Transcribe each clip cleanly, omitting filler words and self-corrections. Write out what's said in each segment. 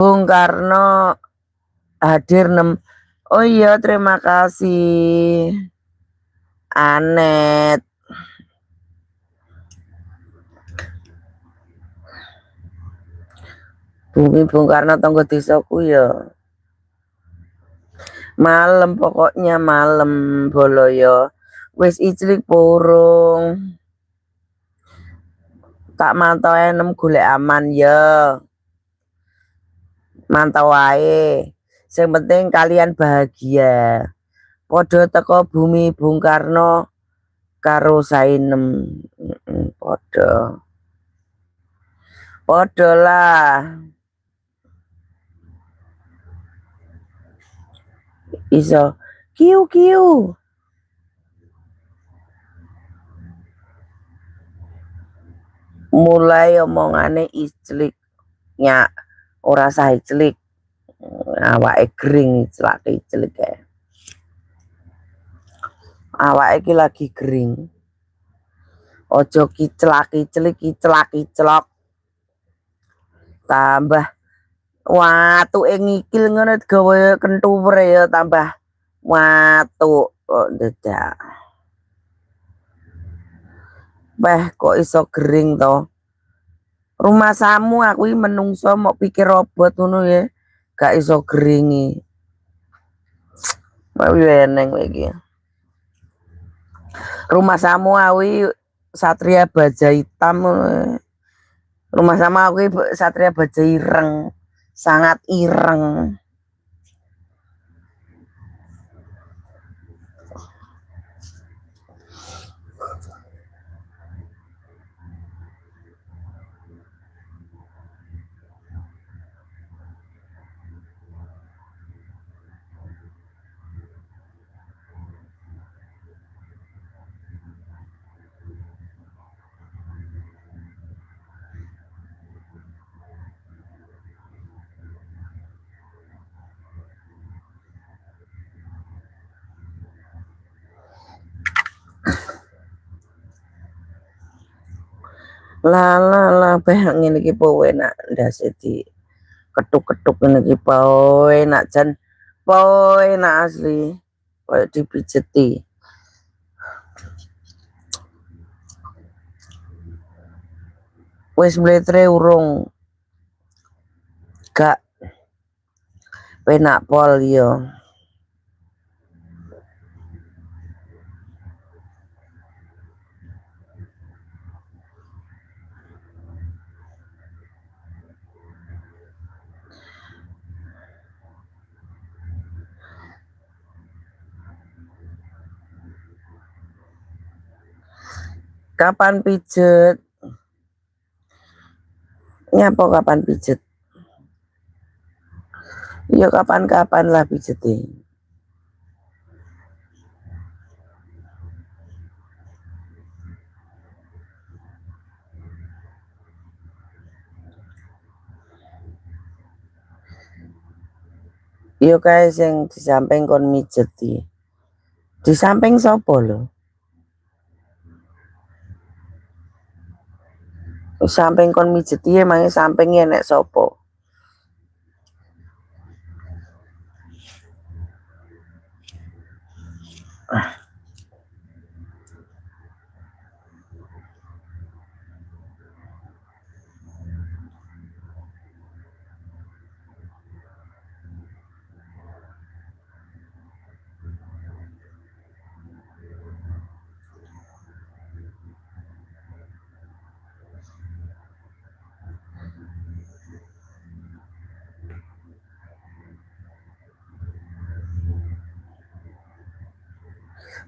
Bung Karno hadir oh iya, terima kasih Anet. Bumi Bung Karno tonggo desaku ya malam, pokoknya malam boloyo wis iclik burung tak mantau enem golek aman ya, mantau wae, yang penting kalian bahagia podo teko Bumi Bung Karno karo Sainem. Podo lah iso kiu kiu mulai omongane icliknya ora sah iclik awake gering iclik kae awake iki lagi gering ojo kiclak tambah watu ngikil ngono gawe kentuwre ya tambah watu kok ndedak kok iso gering to rumah samu aku iki menungso mau pikir robot ngono ya gak iso geringi weneng iki rumah samu awi Satria Baja Hitam rumah sama aku Satria Baja Ireng sangat ireng. Lah ngene iki po enak ndase di ketuk-ketuk ngene iki po enak jan po enak asli koyo dipijeti wis mletre urung gak penak pol yo kapan pijet nyapa kapan pijet ya kapan-kapan lah pijete yo kae sing di samping kon mijeti di samping sapa lho samping kon mijeti emang samping enek sapa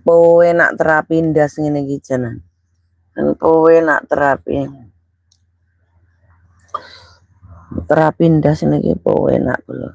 po enak terapi ndas ngene iki janan po enak terapi ndas ngene iki po enak lho